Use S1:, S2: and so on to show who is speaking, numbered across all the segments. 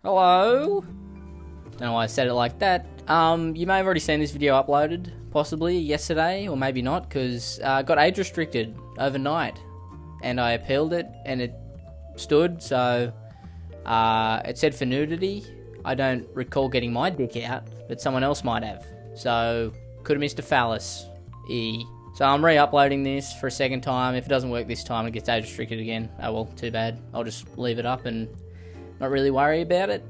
S1: Hello? Don't know why I said it like that. You may have already seen this video uploaded, possibly yesterday, or maybe not, because I got age restricted overnight, and I appealed it, and it stood, so it said for nudity. I don't recall getting my dick out, but someone else might have, so could have missed a phallus. So I'm re-uploading this for a second time. If it doesn't work this time, it gets age restricted again. Oh well, too bad. I'll just leave it up and not really worry about it.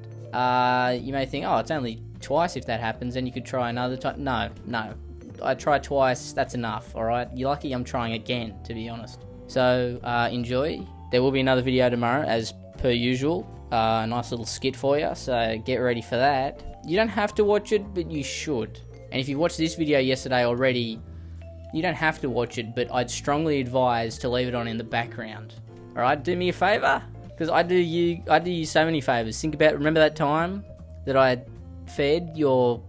S1: You may think, oh, it's only twice if that happens, and you could try another time. No. I tried twice, that's enough, alright? You're lucky I'm trying again, to be honest. So, enjoy. There will be another video tomorrow, as per usual. A nice little skit for you, so get ready for that. You don't have to watch it, but you should. And if you watched this video yesterday already, you don't have to watch it, but I'd strongly advise to leave it on in the background. Alright, do me a favour? Because I do you so many favours. Remember that time that I fed your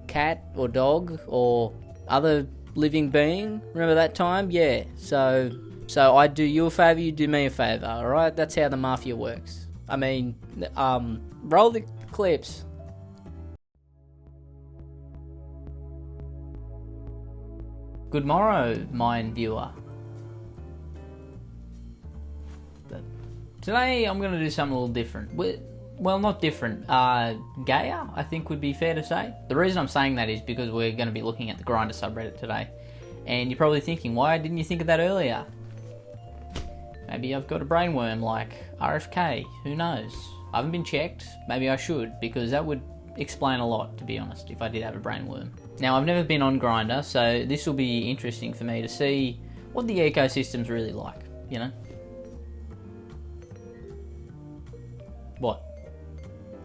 S1: cat or dog or other living being? Remember that time? Yeah. So I do you a favour, you do me a favour, alright? That's how the mafia works. I mean, roll the clips. Good morrow, mine viewer. Today I'm going to do something a little different. Well, not different. Gayer, I think would be fair to say. The reason I'm saying that is because we're going to be looking at the Grindr subreddit today. And you're probably thinking, why didn't you think of that earlier? Maybe I've got a brainworm like RFK, who knows? I haven't been checked, maybe I should, because that would explain a lot, to be honest, if I did have a brainworm. Now, I've never been on Grindr, so this will be interesting for me to see what the ecosystem's really like, you know? What?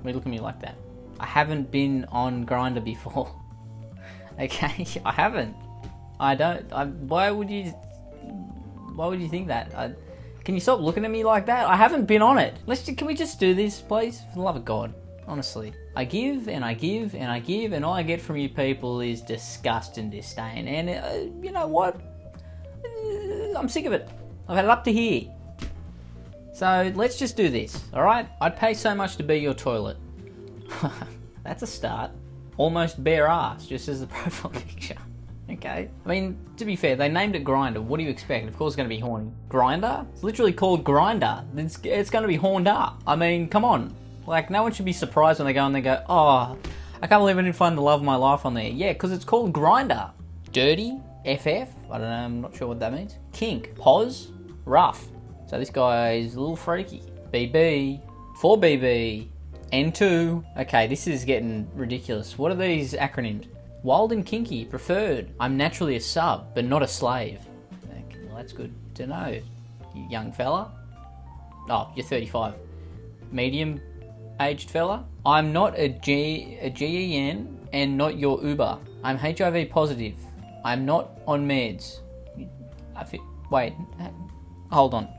S1: Why you look at me like that? I haven't been on Grindr before. Okay, I haven't. I don't. Why would you think that? Can you stop looking at me like that? I haven't been on it. Can we just do this, please? For the love of God. Honestly. I give and I give and I give, and all I get from you people is disgust and disdain. And you know what? I'm sick of it. I've had it up to here. So let's just do this, alright? I'd pay so much to be your toilet. That's a start. Almost bare ass, just as the profile picture. Okay. I mean, to be fair, they named it Grindr. What do you expect? Of course it's going to be horny. Grindr? It's literally called Grindr. It's going to be horned up. I mean, come on. Like, no one should be surprised when they go and they go, oh, I can't believe I didn't find the love of my life on there. Yeah, because it's called Grindr. Dirty, FF, I don't know, I'm not sure what that means. Kink, pos, rough. So this guy is a little freaky. BB, 4BB, N2. Okay, this is getting ridiculous. What are these acronyms? Wild and kinky, preferred. I'm naturally a sub, but not a slave. Okay, well, that's good to know, you young fella. Oh, you're 35. Medium-aged fella. I'm not a GEN and not your Uber. I'm HIV positive. I'm not on meds. Wait, hold on.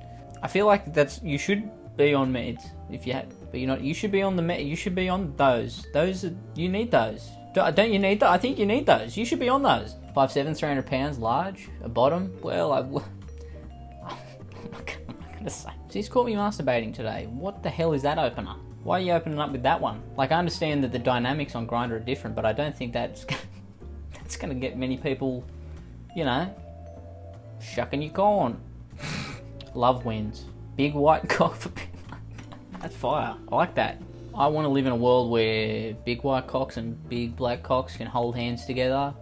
S1: I feel like you should be on meds if you have, but you're not. You should be on you should be on those. You need those. Don't you need that? I think you need those. You should be on those. 5'7", 300 pounds, large, a bottom. Well, I'm not gonna say. So he's caught me masturbating today. What the hell is that opener? Why are you opening up with that one? Like, I understand that the dynamics on Grindr are different, but I don't think that's gonna get many people, you know, shucking your corn. Love wins. Big white cock for people. That's fire. I like that. I want to live in a world where big white cocks and big black cocks can hold hands together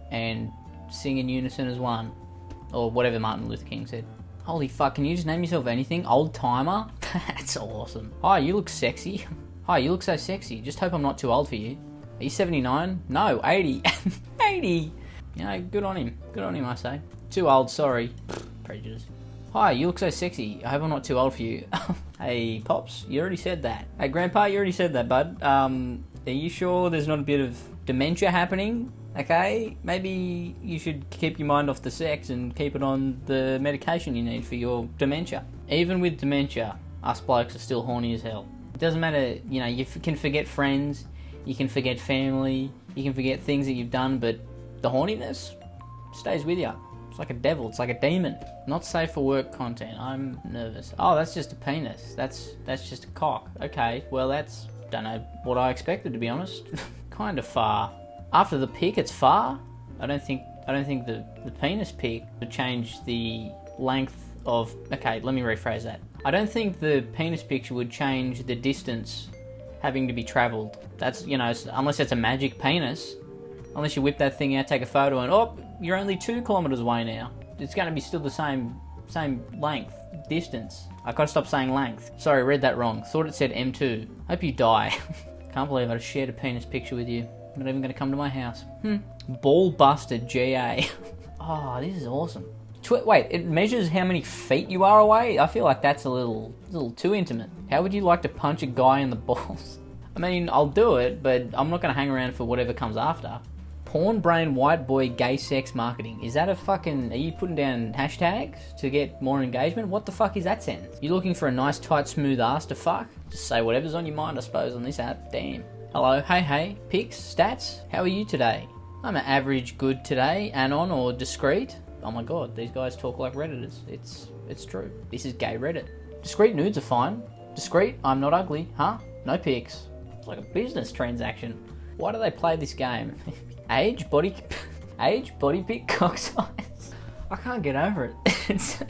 S1: and sing in unison as one. Or whatever Martin Luther King said. Holy fuck, can you just name yourself anything? Old timer? That's awesome. Hi, you look sexy. Hi, you look so sexy. Just hope I'm not too old for you. Are you 79? No, 80. 80! You know, good on him. Good on him, I say. Too old, sorry. Prejudice. Hi, you look so sexy. I hope I'm not too old for you. Hey, Pops, you already said that. Hey, Grandpa, you already said that, bud. Are you sure there's not a bit of dementia happening? Okay, maybe you should keep your mind off the sex and keep it on the medication you need for your dementia. Even with dementia, us blokes are still horny as hell. It doesn't matter, you know, you can forget friends, you can forget family, you can forget things that you've done, but the horniness stays with you. like a devil. It's like a demon. Not safe for work content. I'm nervous. Oh, that's just a penis. That's just a cock. Okay, well that's, don't know what I expected, to be honest. Kind of far. After the pic, it's far. I don't think the penis pic would change the length of. Okay, let me rephrase that. I don't think the penis picture would change the distance having to be travelled. That's, you know, unless it's a magic penis. Unless you whip that thing out, take a photo, and oh, you're only 2 kilometres away now. It's going to be still the same length, distance. I gotta stop saying length. Sorry, read that wrong. Thought it said M2. Hope you die. Can't believe I just shared a penis picture with you. Not even going to come to my house. Ball busted GA. Oh, this is awesome. Wait, it measures how many feet you are away? I feel like that's a little too intimate. How would you like to punch a guy in the balls? I mean, I'll do it, but I'm not going to hang around for whatever comes after. Porn brain white boy gay sex marketing. Is that a fucking... Are you putting down hashtags to get more engagement? What the fuck is that sentence? You looking for a nice tight smooth ass to fuck? Just say whatever's on your mind, I suppose, on this app. Damn. Hello, hey, pics, stats. How are you today? I'm an average good today, anon or discreet. Oh my god, these guys talk like Redditors. It's true. This is gay Reddit. Discreet nudes are fine. Discreet, I'm not ugly. Huh? No pics. It's like a business transaction. Why do they play this game? Age, body pic, cock size. I can't get over it. It's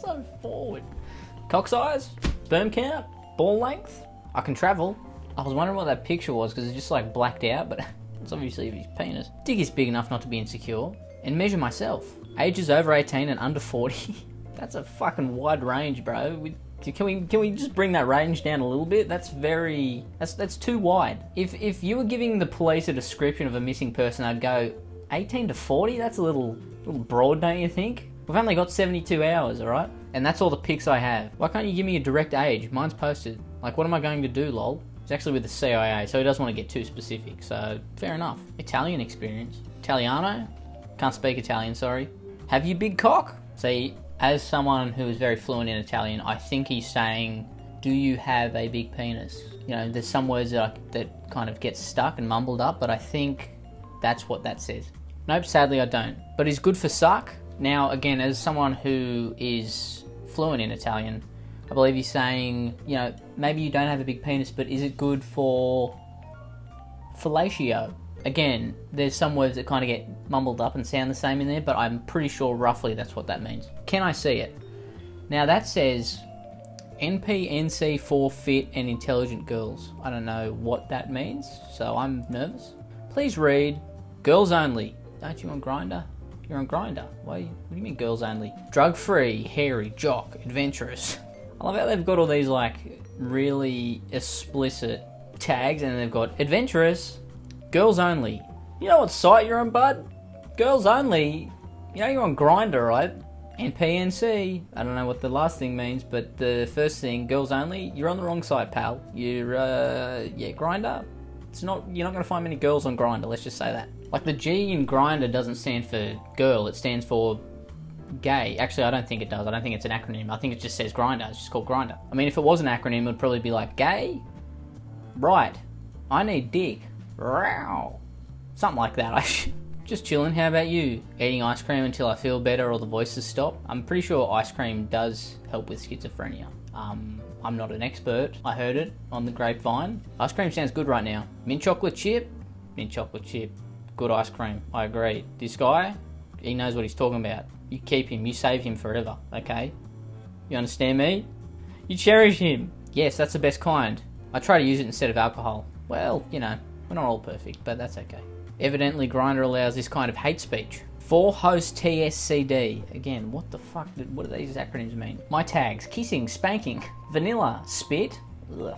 S1: so forward. Cock size, sperm count, ball length. I can travel. I was wondering what that picture was because it's just like blacked out, but it's obviously his penis. Dick is big enough not to be insecure. And measure myself. Ages over 18 and under 40. That's a fucking wide range, bro. Can we just bring that range down a little bit? That's too wide. If you were giving the police a description of a missing person, I'd go 18 to 40. That's a little broad, don't you think? We've only got 72 hours, all right? And that's all the pics I have. Why can't you give me a direct age? Mine's posted. Like, what am I going to do, lol? It's actually with the CIA, so he doesn't want to get too specific. So fair enough. Italian experience. Italiano? Can't speak Italian, sorry. Have you big cock? See, as someone who is very fluent in Italian, I think he's saying, do you have a big penis? You know, there's some words that kind of get stuck and mumbled up, but I think that's what that says. Nope, sadly I don't. But is good for suck? Now, again, as someone who is fluent in Italian, I believe he's saying, you know, maybe you don't have a big penis, but is it good for fellatio? Again, there's some words that kind of get mumbled up and sound the same in there, but I'm pretty sure roughly that's what that means. Can I see it? Now that says NPNC for fit and intelligent girls. I don't know what that means, so I'm nervous. Please read girls only. Aren't you on Grindr? You're on Grindr. What do you mean girls only? Drug-free, hairy, jock, adventurous. I love how they've got all these like really explicit tags and they've got adventurous, girls only. You know what site you're on, bud? Girls only. You know you're on Grindr, right? NPNC. I don't know what the last thing means, but the first thing, girls only, you're on the wrong site, pal. You're, Grindr. You're not going to find many girls on Grindr, let's just say that. Like the G in Grindr doesn't stand for girl, it stands for gay. Actually, I don't think it does. I don't think it's an acronym. I think it just says Grindr. It's just called Grindr. I mean, if it was an acronym, it would probably be like gay. Right. I need dick. Row. Something like that. Just chilling. How about you? Eating ice cream until I feel better or the voices stop? I'm pretty sure ice cream does help with schizophrenia. I'm not an expert. I heard it on the grapevine. Ice cream sounds good right now. Mint chocolate chip. Mint chocolate chip. Good ice cream. I agree. This guy, he knows what he's talking about. You keep him. You save him forever. Okay? You understand me? You cherish him. Yes, that's the best kind. I try to use it instead of alcohol. Well, you know, we're not all perfect, but that's okay. Evidently, Grindr allows this kind of hate speech. For host TSCD. Again, what the fuck? What do these acronyms mean? My tags. Kissing, spanking, vanilla, spit, ugh.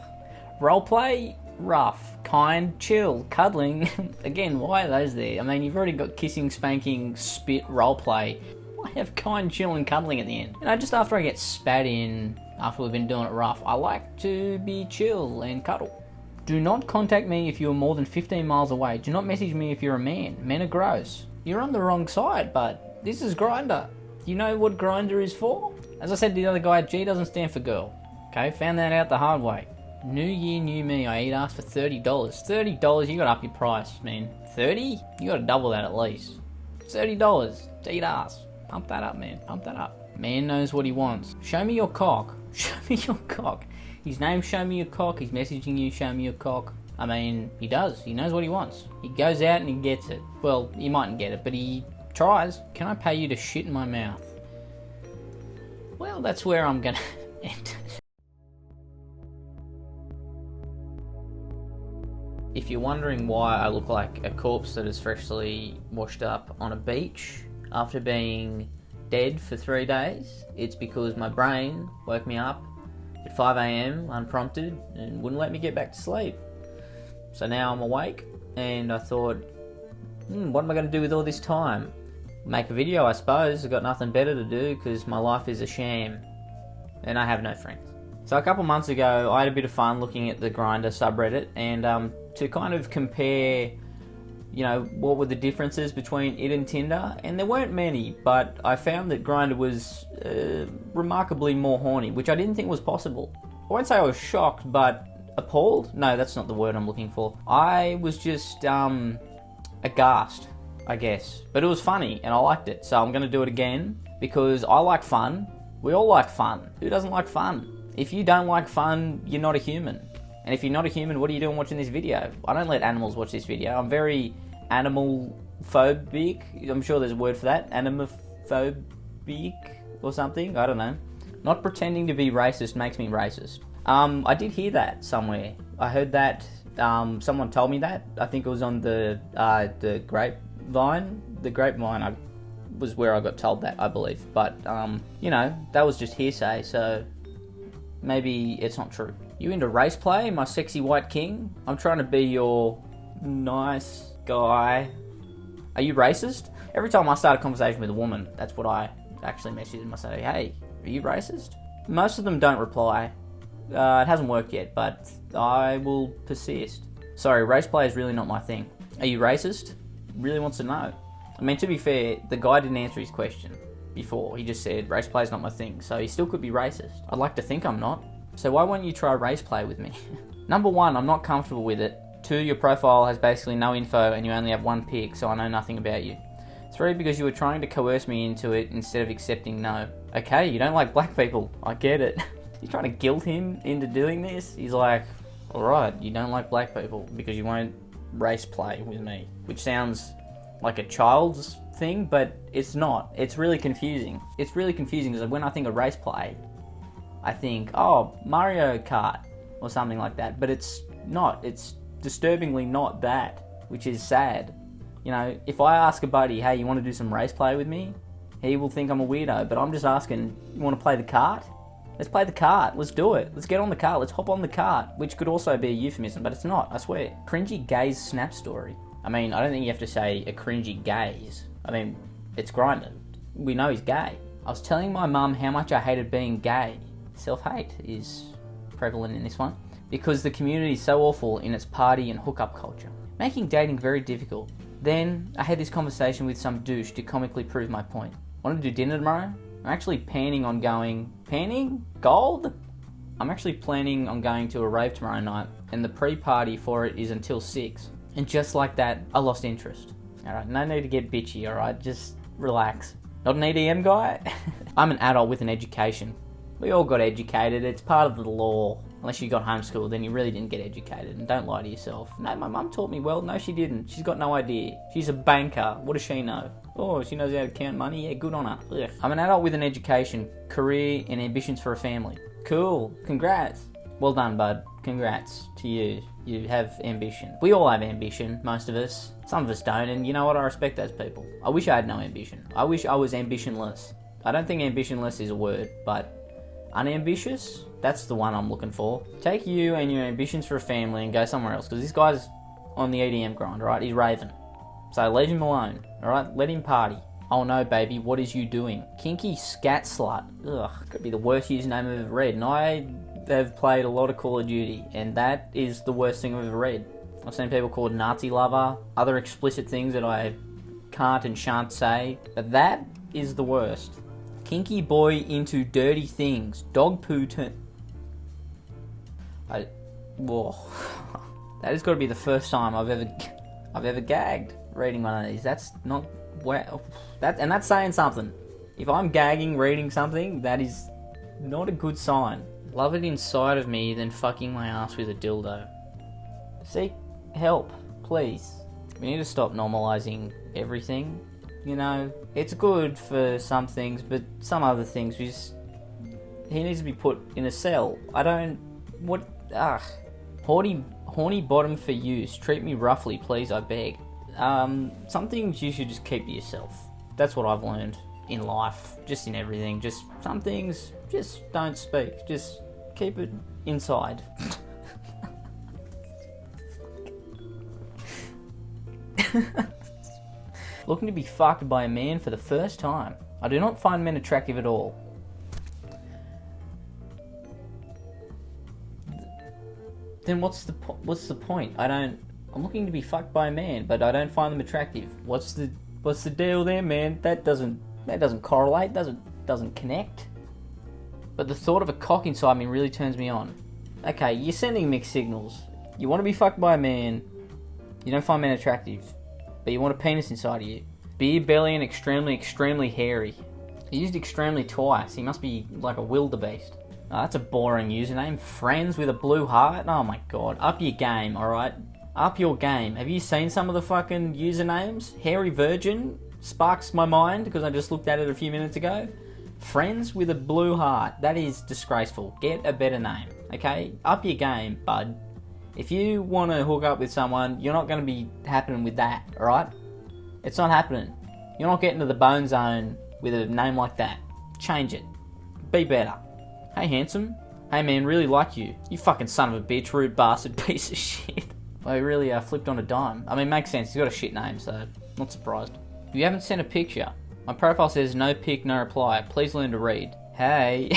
S1: Roleplay, rough, kind, chill, cuddling. Again, why are those there? I mean, you've already got kissing, spanking, spit, roleplay. Why have kind, chill, and cuddling at the end? You know, just after I get spat in, after we've been doing it rough, I like to be chill and cuddle. Do not contact me if you are more than 15 miles away. Do not message me if you're a man. Men are gross. You're on the wrong side, but this is Grindr. Do you know what Grindr is for? As I said to the other guy, G doesn't stand for girl. Okay, found that out the hard way. New year, new me. I eat ass for $30. $30, you gotta up your price, man. 30? You gotta double that at least. $30 to eat ass. Pump that up, man. Pump that up. Man knows what he wants. Show me your cock. Show me your cock. His name's Show Me Your Cock. He's messaging you, show me your cock. I mean, he does. He knows what he wants. He goes out and he gets it. Well, he mightn't get it, but he tries. Can I pay you to shit in my mouth? Well, that's where I'm gonna end. If you're wondering why I look like a corpse that is freshly washed up on a beach after being dead for 3 days, it's because my brain woke me up at 5 AM unprompted and wouldn't let me get back to sleep. So now I'm awake and I thought, what am I going to do with all this time? Make a video, I suppose. I've got nothing better to do because my life is a sham and I have no friends. So a couple months ago, I had a bit of fun looking at the Grindr subreddit and to kind of compare, you know, what were the differences between it and Tinder, and there weren't many, but I found that Grindr was remarkably more horny, which I didn't think was possible. I won't say I was shocked, but appalled? No, that's not the word I'm looking for. I was just aghast, I guess. But it was funny, and I liked it, so I'm going to do it again, because I like fun. We all like fun. Who doesn't like fun? If you don't like fun, you're not a human. And if you're not a human, what are you doing watching this video? I don't let animals watch this video. I'm very animal-phobic. I'm sure there's a word for that. Animophobic or something. I don't know. Not pretending to be racist makes me racist. I did hear that somewhere. I heard that. Someone told me that. I think it was on the grapevine. The grapevine was where I got told that, I believe. But, you know, that was just hearsay, so maybe it's not true. You into race play, my sexy white king? I'm trying to be your nice guy. Are you racist? Every time I start a conversation with a woman, that's what I actually message them. I say, hey, are you racist? Most of them don't reply. It hasn't worked yet, but I will persist. Sorry, race play is really not my thing. Are you racist? Really wants to know. I mean, to be fair, the guy didn't answer his question before. He just said, race play is not my thing, so he still could be racist. I'd like to think I'm not. So why won't you try race play with me? Number one, I'm not comfortable with it. 2, your profile has basically no info and you only have 1 pic, so I know nothing about you. 3, because you were trying to coerce me into it instead of accepting no. Okay, you don't like black people. I get it. You're trying to guilt him into doing this? He's like, alright, you don't like black people because you won't race play with me. Which sounds like a child's thing, but it's not. It's really confusing. It's really confusing because when I think of race play, I think, oh, Mario Kart or something like that, but it's not. It's disturbingly not that, which is sad. You know, if I ask a buddy, hey, you want to do some race play with me? He will think I'm a weirdo, but I'm just asking, you want to play the kart? Let's play the kart. Let's do it. Let's get on the kart. Let's hop on the kart, which could also be a euphemism, but it's not, I swear. Cringy gaze snap story. I mean, I don't think you have to say a cringy gaze. I mean, it's Grindr. We know he's gay. I was telling my mum how much I hated being gay. Self-hate is prevalent in this one because the community is so awful in its party and hookup culture, making dating very difficult. Then I had this conversation with some douche to comically prove my point. Want to do dinner tomorrow? I'm actually planning on going... Panning? Gold? I'm actually planning on going to a rave tomorrow night and the pre-party for it is until 6. And just like that, I lost interest. Alright, no need to get bitchy, alright? Just relax. Not an EDM guy? I'm an adult with an education. We all got educated, it's part of the law. Unless you got homeschooled, then you really didn't get educated. And don't lie to yourself. No, my mum taught me well. No, she didn't. She's got no idea. She's a banker. What does she know? Oh, she knows how to count money? Yeah, good on her. Ugh. I'm an adult with an education, career, and ambitions for a family. Cool. Congrats. Well done, bud. Congrats to you. You have ambition. We all have ambition, most of us. Some of us don't, and you know what? I respect those people. I wish I had no ambition. I wish I was ambitionless. I don't think ambitionless is a word, but unambitious? That's the one I'm looking for. Take you and your ambitions for a family and go somewhere else, because this guy's on the EDM grind, alright? He's raving. So leave him alone, alright? Let him party. Oh no, baby, what is you doing? Kinky scat slut. Ugh, could be the worst username I've ever read. And I have played a lot of Call of Duty, and that is the worst thing I've ever read. I've seen people called Nazi lover, other explicit things that I can't and shan't say, but that is the worst. Kinky boy into dirty things. Dog poo whoa. That has got to be the first time I've ever gagged reading one of these. That's not... Wow. That's saying something. If I'm gagging reading something, that is not a good sign. Love it inside of me than fucking my ass with a dildo. Seek help, please. We need to stop normalizing everything. You know, it's good for some things, but some other things he needs to be put in a cell. Horny bottom for use. Treat me roughly, please, I beg. Some things you should just keep to yourself. That's what I've learned in life, just in everything. Just some things, just don't speak. Just keep it inside. Looking to be fucked by a man for the first time. I do not find men attractive at all. Then what's the point? I'm looking to be fucked by a man, but I don't find them attractive. What's the deal there, man? That doesn't correlate, doesn't connect. But the thought of a cock inside me really turns me on. Okay, you're sending mixed signals. You want to be fucked by a man, you don't find men attractive, but you want a penis inside of you. Beer belly and extremely hairy. He used extremely twice. He must be like a wildebeest. Oh, that's a boring username. Friends with a blue heart? Oh my god. Up your game, alright? Up your game. Have you seen some of the fucking usernames? Hairy Virgin sparks my mind because I just looked at it a few minutes ago. Friends with a blue heart. That is disgraceful. Get a better name, okay? Up your game, bud. If you want to hook up with someone, you're not going to be happening with that, alright? It's not happening. You're not getting to the bone zone with a name like that. Change it. Be better. Hey, handsome. Hey, man, really like you. You fucking son of a bitch, rude bastard, piece of shit. Well, he really flipped on a dime. I mean, makes sense. He's got a shit name, so not surprised. If you haven't sent a picture, my profile says no pic, no reply. Please learn to read. Hey.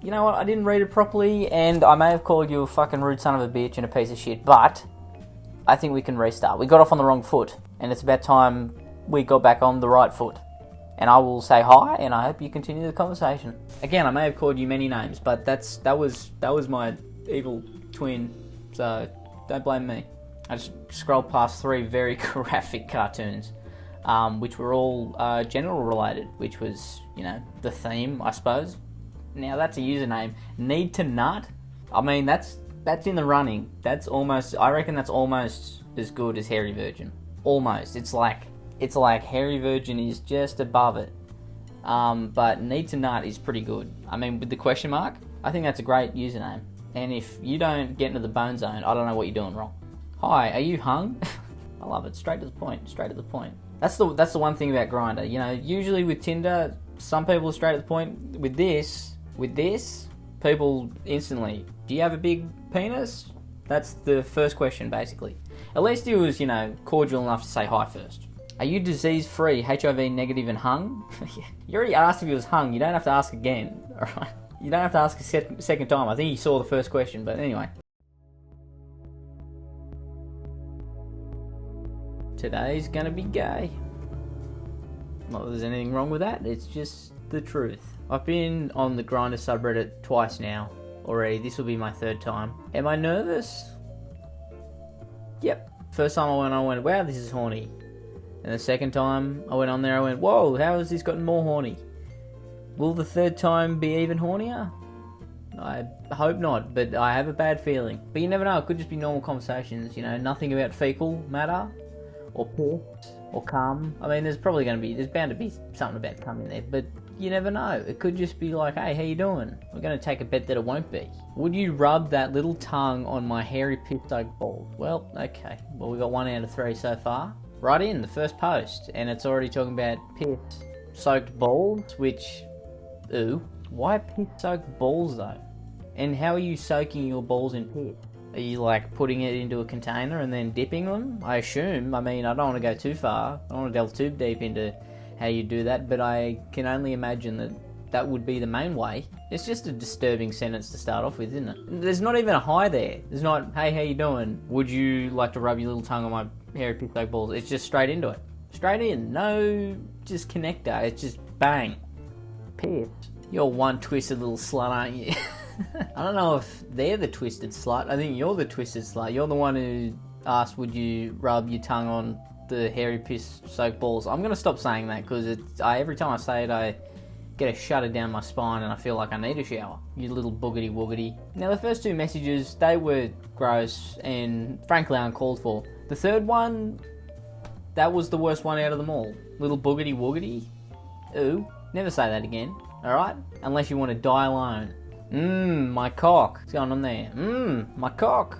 S1: You know what? I didn't read it properly, and I may have called you a fucking rude son of a bitch and a piece of shit, but I think we can restart. We got off on the wrong foot, and it's about time we got back on the right foot. And I will say hi, and I hope you continue the conversation. Again, I may have called you many names, but that was my evil twin, so don't blame me. I just scrolled past 3 very graphic cartoons, which were all genital related, which was, you know, the theme, I suppose. Now that's a username. Need to nut? I mean, that's in the running. I reckon that's almost as good as Hairy Virgin. Almost. It's like Hairy Virgin is just above it. But Need to Nut is pretty good. I mean, with the question mark, I think that's a great username. And if you don't get into the bone zone, I don't know what you're doing wrong. Hi, are you hung? I love it. Straight to the point. That's the one thing about Grindr. You know, usually with Tinder, some people are straight to the point. With this, people instantly, do you have a big penis? That's the first question, basically. At least he was, you know, cordial enough to say hi first. Are you disease-free, HIV negative and hung? You already asked if he was hung. You don't have to ask again, alright? You don't have to ask a second time. I think he saw the first question, but anyway. Today's gonna be gay. Not that there's anything wrong with that, it's just the truth. I've been on the Grindr subreddit twice now already. This will be my 3rd time. Am I nervous? Yep. First time I went, wow, this is horny. And the second time I went on there, I went, whoa, how has this gotten more horny? Will the 3rd time be even hornier? I hope not, but I have a bad feeling. But you never know, it could just be normal conversations, you know, nothing about fecal matter, or piss, or cum. I mean, there's bound to be something about cum in there, but you never know. It could just be like, hey, how you doing? We're going to take a bet that it won't be. Would you rub that little tongue on my hairy piss-soaked balls? Well, okay. Well, we got 1 out of 3 so far. Right in, the first post, and it's already talking about piss-soaked balls, which, ooh. Why piss-soaked balls, though? And how are you soaking your balls in piss? Are you, like, putting it into a container and then dipping them? I assume. I mean, I don't want to go too far. I don't want to delve too deep into how you do that, but I can only imagine that would be the main way. It's just a disturbing sentence to start off with, isn't it? There's not even a hi there. There's not, hey, how you doing? Would you like to rub your little tongue on my hairy piss-soaked balls? It's just straight into it. Straight in. No just connector. It's just bang. Piss. You're one twisted little slut, aren't you? I don't know if they're the twisted slut. I think you're the twisted slut. You're the one who asked, would you rub your tongue on the hairy piss soaked balls. I'm gonna stop saying that because every time I say it, I get a shudder down my spine and I feel like I need a shower. You little boogity woogity. Now the first two messages, they were gross and frankly uncalled for. The third one, that was the worst one out of them all. Little boogity woogity. Ooh, never say that again, alright? Unless you want to die alone. My cock. What's going on there? My cock.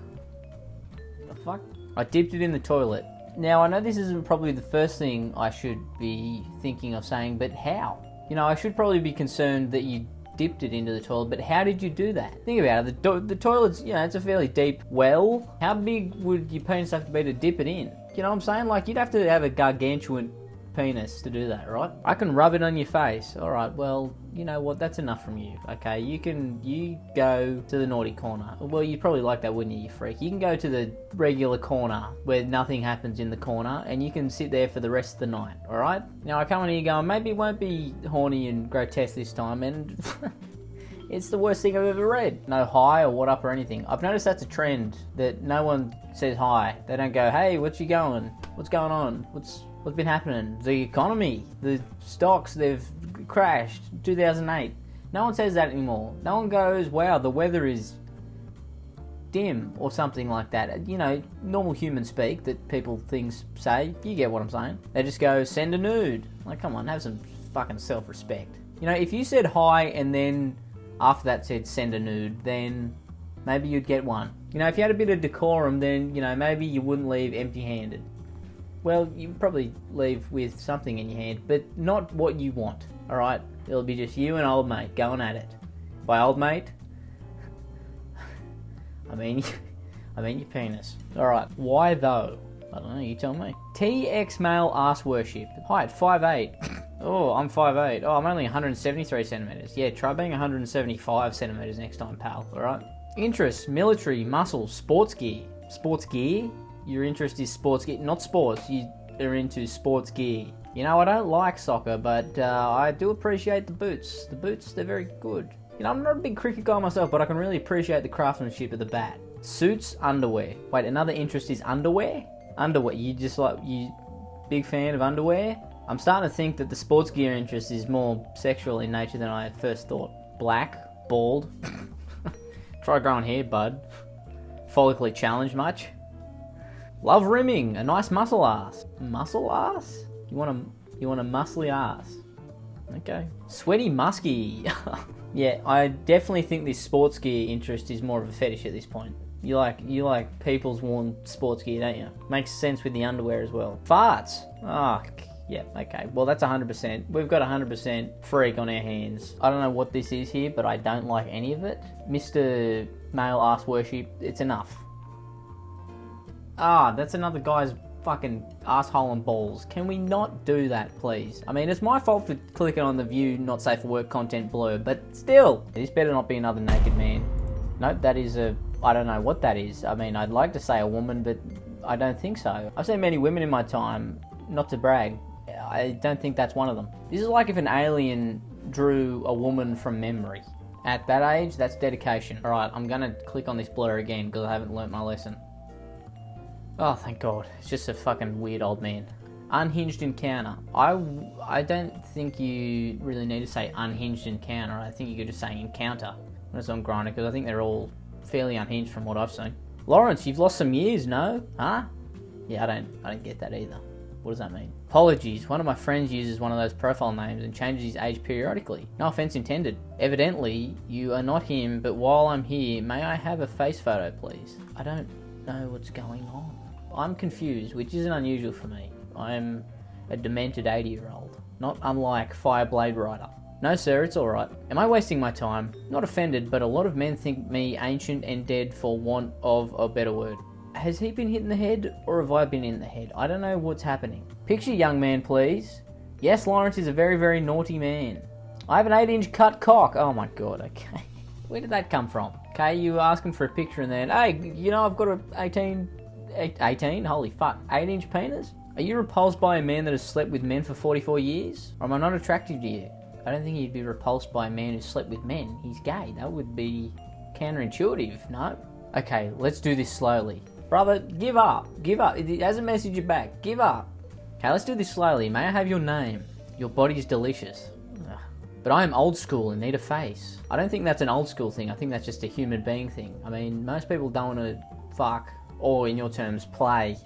S1: The fuck? I dipped it in the toilet. Now I know this isn't probably the first thing I should be thinking of saying, but how? You know, I should probably be concerned that you dipped it into the toilet, but how did you do that? Think about it, the toilet's, you know, it's a fairly deep well. How big would your penis have to be to dip it in? You know what I'm saying? Like, you'd have to have a gargantuan penis to do that, right? I can rub it on your face. Alright, well, you know what, that's enough from you. Okay, you go to the naughty corner. Well, you'd probably like that, wouldn't you, you freak? You can go to the regular corner where nothing happens in the corner and you can sit there for the rest of the night, alright? Now I come in here going, maybe it won't be horny and grotesque this time, and it's the worst thing I've ever read. No hi or what up or anything. I've noticed that's a trend, that no one says hi. They don't go, hey, what's you going? What's going on? What's been happening? The economy, the stocks, they've crashed, 2008. No one says that anymore. No one goes, wow, the weather is dim or something like that. You know, normal human speak that things say. You get what I'm saying. They just go, send a nude. Like, come on, have some fucking self-respect. You know, if you said hi and then after that said send a nude, then maybe you'd get one. You know, if you had a bit of decorum, then, you know, maybe you wouldn't leave empty-handed. Well, you probably leave with something in your hand, but not what you want, alright? It'll be just you and old mate going at it. By old mate, I mean your penis. Alright, why though? I don't know, you tell me. TX male ass worship. Height, 5'8". Oh, I'm 5'8". Oh, I'm only 173 centimeters. Yeah, try being 175 centimeters next time, pal, alright? Interests, military, muscles, sports gear. Sports gear? Your interest is sports gear, not sports. You are into sports gear. You know, I don't like soccer, but I do appreciate the boots. The boots, they're very good. You know, I'm not a big cricket guy myself, but I can really appreciate the craftsmanship of the bat. Suits, underwear. Wait, another interest is underwear? Underwear, you big fan of underwear? I'm starting to think that the sports gear interest is more sexual in nature than I first thought. Black, bald. Try growing hair, bud. Follically challenged much? Love rimming, a nice muscle ass. Muscle ass? You want a muscly ass? Okay. Sweaty musky. Yeah, I definitely think this sports gear interest is more of a fetish at this point. You like people's worn sports gear, don't you? Makes sense with the underwear as well. Farts. Yeah, okay. Well, that's 100%. We've got 100% freak on our hands. I don't know what this is here, but I don't like any of it. Mr. Male Ass Worship, it's enough. That's another guy's fucking asshole and balls. Can we not do that, please? I mean, it's my fault for clicking on the view not safe for work content blurb, but still. This better not be another naked man. Nope, that is I don't know what that is. I mean, I'd like to say a woman, but I don't think so. I've seen many women in my time, not to brag. I don't think that's one of them. This is like if an alien drew a woman from memory. At that age, that's dedication. Alright, I'm gonna click on this blur again because I haven't learnt my lesson. Oh, thank God. It's just a fucking weird old man. Unhinged encounter. I don't think you really need to say unhinged encounter. I think you could just say encounter when it's on Grindr, because I think they're all fairly unhinged from what I've seen. Lawrence, you've lost some years, no? Huh? Yeah, I don't get that either. What does that mean? Apologies. One of my friends uses one of those profile names and changes his age periodically. No offense intended. Evidently, you are not him, but while I'm here, may I have a face photo, please? I don't know what's going on. I'm confused, which isn't unusual for me. I'm a demented 80-year-old, not unlike Fireblade Rider. No sir, it's alright. Am I wasting my time? Not offended, but a lot of men think me ancient and dead for want of a better word. Has he been hit in the head, or have I been in the head? I don't know what's happening. Picture young man, please. Yes, Lawrence is a very, very naughty man. I have an 8-inch cut cock. Oh my God, okay. Where did that come from? Okay, you were asking for a picture and then, hey, you know, I've got a 18? Holy fuck, 8-inch penis? Are you repulsed by a man that has slept with men for 44 years? Or am I not attractive to you? I don't think you'd be repulsed by a man who slept with men. He's gay. That would be counterintuitive, no? Okay, let's do this slowly. Brother, give up. Give up. It hasn't messaged you back. Give up. Okay, let's do this slowly. May I have your name? Your body is delicious. Ugh. But I am old school and need a face. I don't think that's an old school thing. I think that's just a human being thing. I mean, most people don't want to fuck, or in your terms, play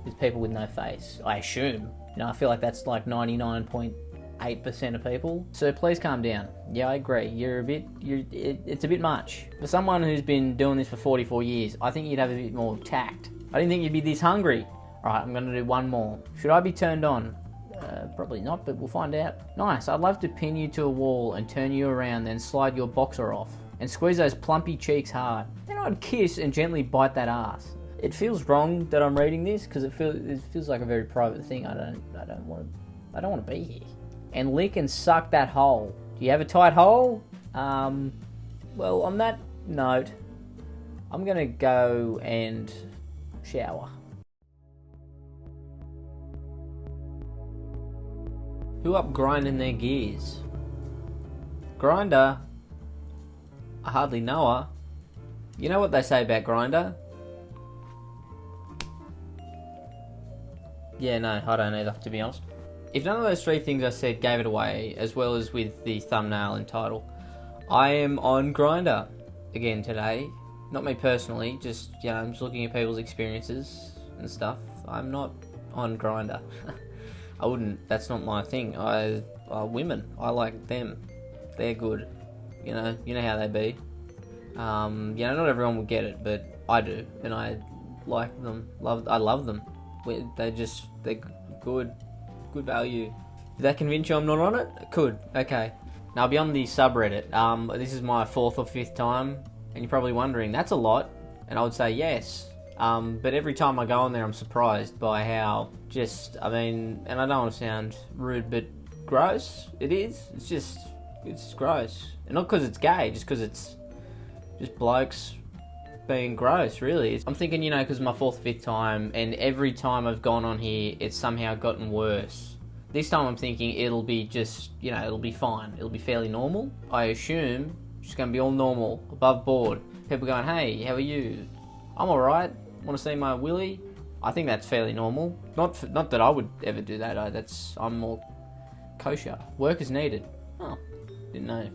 S1: with people with no face. I assume. You know, I feel like that's like 99.8% of people. So please calm down. Yeah, I agree. It's a bit much. For someone who's been doing this for 44 years, I think you'd have a bit more tact. I didn't think you'd be this hungry. Alright, I'm gonna do one more. Should I be turned on? Probably not, but we'll find out. Nice, I'd love to pin you to a wall and turn you around, then slide your boxer off and squeeze those plumpy cheeks hard. Then I'd kiss and gently bite that ass. It feels wrong that I'm reading this because it feels like a very private thing. I don't want to be here. And lick and suck that hole. Do you have a tight hole? Well, on that note, I'm gonna go and shower. Who up grinding their gears? Grindr? I hardly know her. You know what they say about Grindr? Yeah, no, I don't either, to be honest. If none of those three things I said gave it away, as well as with the thumbnail and title, I am on Grindr again today. Not me personally, just, you know, I'm just looking at people's experiences and stuff. I'm not on Grindr. I wouldn't, that's not my thing. Women, I like them. They're good. You know how they be. You know, not everyone will get it, but I do, and I like them. I love them. They're good value. Did that convince you I'm not on it? Could. Okay. Now I'll be on the subreddit. This is my 4th or 5th time, and you're probably wondering, that's a lot, and I would say yes. But every time I go on there, I'm surprised by how and I don't want to sound rude, but gross it is. It's gross. And not because it's gay, just because it's just blokes being gross, really. I'm thinking, you know, because my 4th or 5th time, and every time I've gone on here, it's somehow gotten worse. This time I'm thinking it'll be just, you know, it'll be fine. It'll be fairly normal. I assume it's going to be all normal, above board. People going, hey, how are you? I'm alright. Want to see my willy? I think that's fairly normal. Not that I would ever do that. I'm more kosher. Work is needed. Oh, didn't know.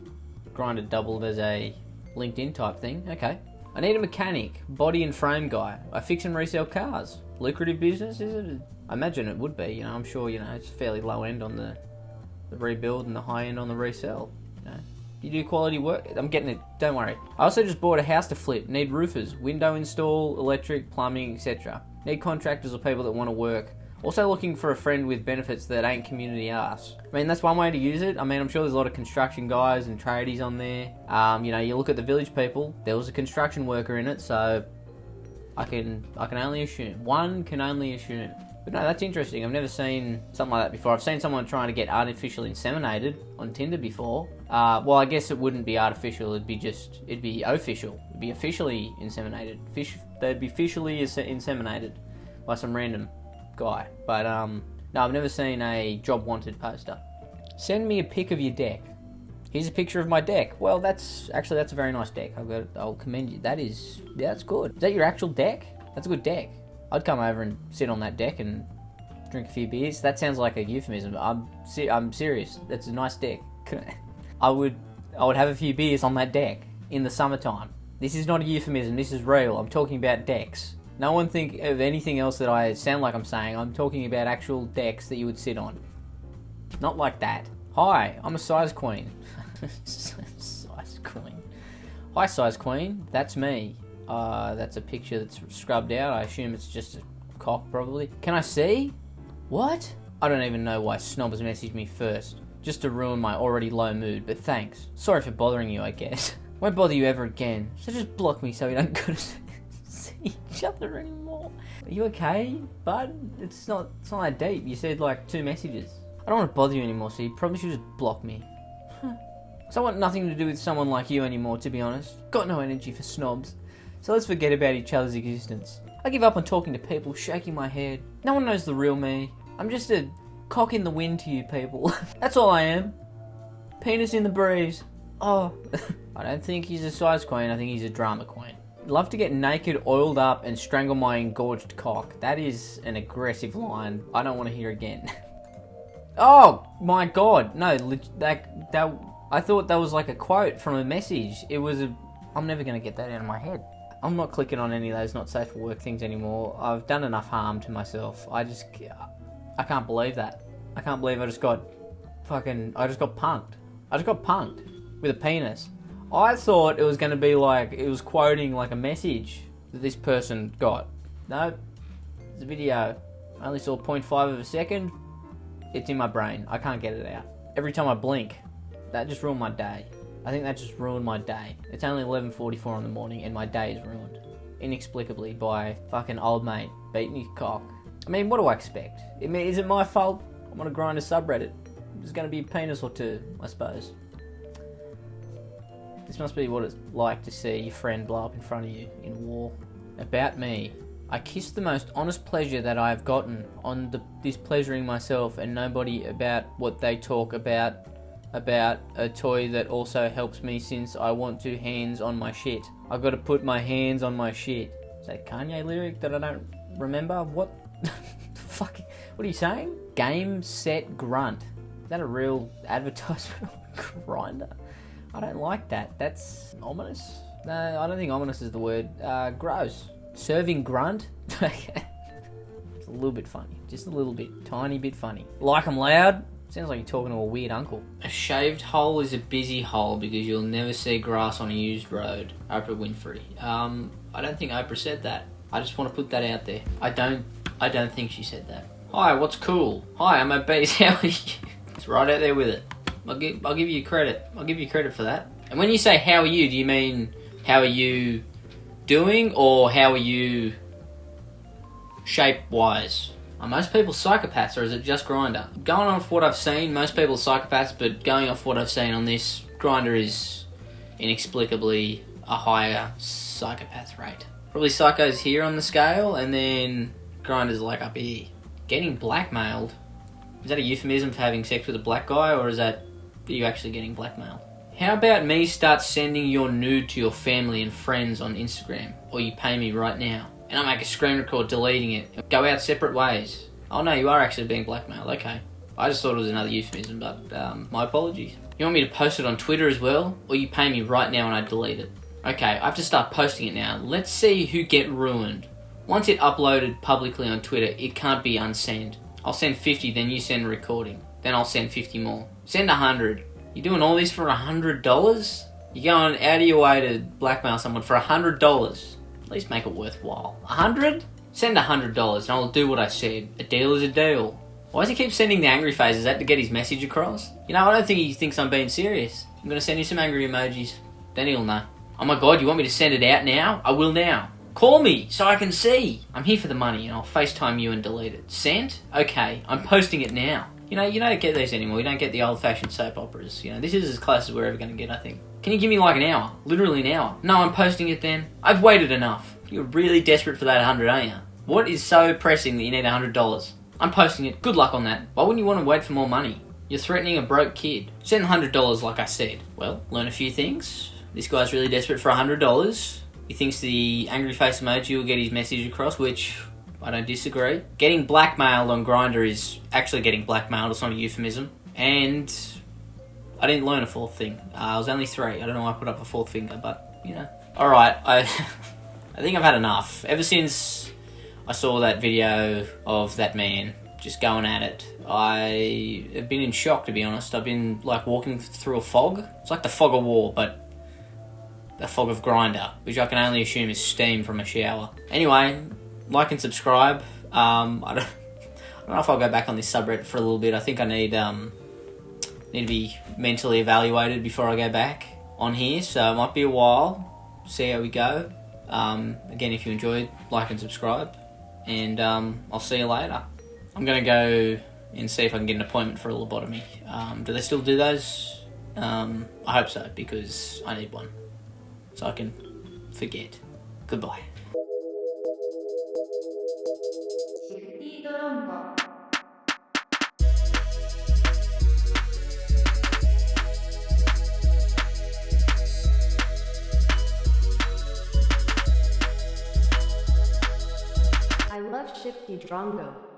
S1: Grindr doubled as a LinkedIn type thing. Okay. I need a mechanic, body and frame guy. I fix and resell cars. Lucrative business, is it? I imagine it would be. You know, I'm sure, you know, it's fairly low end on the rebuild and the high end on the resell. You know. You do quality work? I'm getting it, don't worry. I also just bought a house to flip. Need roofers, window install, electric, plumbing, etc. Need contractors or people that want to work. Also looking for a friend with benefits that ain't community arse. I mean, that's one way to use it. I mean, I'm sure there's a lot of construction guys and tradies on there. You know, you look at the village people, there was a construction worker in it, so I can only assume. One can only assume. But no, that's interesting. I've never seen something like that before. I've seen someone trying to get artificially inseminated on Tinder before. Well, I guess it wouldn't be artificial. It'd be official. It'd be officially inseminated. They'd be officially inseminated by some random guy. But no, I've never seen a job wanted poster. Send me a pic of your deck. Here's a picture of my deck. Well, that's a very nice deck. I'll commend you. That's good. Is that your actual deck? That's a good deck. I'd come over and sit on that deck and drink a few beers. That sounds like a euphemism. I'm serious. That's a nice deck. I would have a few beers on that deck in the summertime. This is not a euphemism. This is real. I'm talking about decks. No one think of anything else that I sound like I'm saying. I'm talking about actual decks that you would sit on. Not like that. Hi, I'm a size queen. Size queen. Hi, size queen. That's me. That's a picture that's scrubbed out. I assume it's just a cock, probably. Can I see? What? I don't even know why Snob has messaged me first. Just to ruin my already low mood, but thanks. Sorry for bothering you, I guess. Won't bother you ever again. So just block me so we don't go to see each other anymore. Are you okay, bud? It's not that deep. You said like 2 messages. I don't want to bother you anymore, so you probably should just block me. So I want nothing to do with someone like you anymore, to be honest. Got no energy for snobs. So let's forget about each other's existence. I give up on talking to people, shaking my head. No one knows the real me. I'm just a cock in the wind to you people. That's all I am. Penis in the breeze. Oh. I don't think he's a size queen, I think he's a drama queen. Love to get naked, oiled up, and strangle my engorged cock. That is an aggressive line I don't want to hear again. Oh my god, no, that I thought that was like a quote from a message. I'm never going to get that out of my head. I'm not clicking on any of those not safe for work things anymore. I've done enough harm to myself. I can't believe that. I can't believe I just got punked. I just got punked with a penis. I thought it was going to be like, it was quoting like a message that this person got. No, it's a video. I only saw 0.5 of a second. It's in my brain. I can't get it out. Every time I blink, that just ruined my day. I think that just ruined my day. It's only 11:44 in the morning and my day is ruined. Inexplicably by fucking old mate beating his cock. I mean, what do I expect? Is it my fault? I'm on a Grindr subreddit. There's going to be a penis or two, I suppose. This must be what it's like to see your friend blow up in front of you in war. About me. I kiss the most honest pleasure that I have gotten on this pleasuring myself and nobody about what they talk about a toy that also helps me since I want to hands on my shit. I gotta put my hands on my shit. Is that a Kanye lyric that I don't remember? What the fuck? What are you saying? Game, set, grunt. Is that a real advertisement on Grindr? I don't like that. That's ominous. No, I don't think ominous is the word. Gross. Serving grunt? It's a little bit funny. Just a little bit. Tiny bit funny. Like I'm loud? Sounds like you're talking to a weird uncle. A shaved hole is a busy hole because you'll never see grass on a used road. Oprah Winfrey. I don't think Oprah said that. I just want to put that out there. I don't think she said that. Hi, what's cool? Hi, I'm obese. How are you? It's right out there with it. I'll give you credit. I'll give you credit for that. And when you say how are you, do you mean how are you doing or how are you shape-wise? Are most people psychopaths or is it just Grindr? Going off what I've seen, most people are psychopaths, but going off what I've seen on this, Grindr is inexplicably a higher psychopath rate. Probably psychos here on the scale and then Grindr's like up here. Getting blackmailed? Is that a euphemism for having sex with a black guy or is that you actually getting blackmailed? How about me start sending your nude to your family and friends on Instagram or you pay me right now? And I make a screen record deleting it. Go out separate ways. Oh no, you are actually being blackmailed. Okay. I just thought it was another euphemism, but my apologies. You want me to post it on Twitter as well? Or you pay me right now and I delete it? Okay, I have to start posting it now. Let's see who get ruined. Once it uploaded publicly on Twitter, it can't be unsent. I'll send 50, then you send a recording. Then I'll send 50 more. Send 100. You're doing all this for $100? You're going out of your way to blackmail someone for $100. At least make it worthwhile. 100? Send $100 and I'll do what I said. A deal is a deal. Why does he keep sending the angry faces? Is that to get his message across? You know, I don't think he thinks I'm being serious. I'm going to send you some angry emojis. Then he'll know. Oh my god, you want me to send it out now? I will now. Call me so I can see. I'm here for the money and I'll FaceTime you and delete it. Sent? Okay, I'm posting it now. You know, you don't get these anymore. You don't get the old-fashioned soap operas. You know, this is as close as we're ever going to get, I think. Can you give me like an hour? Literally an hour. No, I'm posting it then. I've waited enough. You're really desperate for that 100, aren't you? What is so pressing that you need $100? I'm posting it. Good luck on that. Why wouldn't you want to wait for more money? You're threatening a broke kid. Send $100 like I said. Well, learn a few things. This guy's really desperate for $100. He thinks the angry face emoji will get his message across, which I don't disagree. Getting blackmailed on Grindr is actually getting blackmailed. It's not a euphemism. And I didn't learn a fourth thing. I was only 3. I don't know why I put up a fourth finger, but, you know. Alright, I think I've had enough. Ever since I saw that video of that man just going at it, I have been in shock, to be honest. I've been, like, walking through a fog. It's like the fog of war, but the fog of Grindr, which I can only assume is steam from a shower. Anyway, like and subscribe. I don't know if I'll go back on this subreddit for a little bit. I think I need to be mentally evaluated before I go back on here, so it might be a while. See how we go. Again, if you enjoyed, like and subscribe, and I'll see you later. I'm gonna go and see if I can get an appointment for a lobotomy. Do they still do those? I hope so, because I need one so I can forget. Goodbye.
S2: Shifty Drongo. Drongo.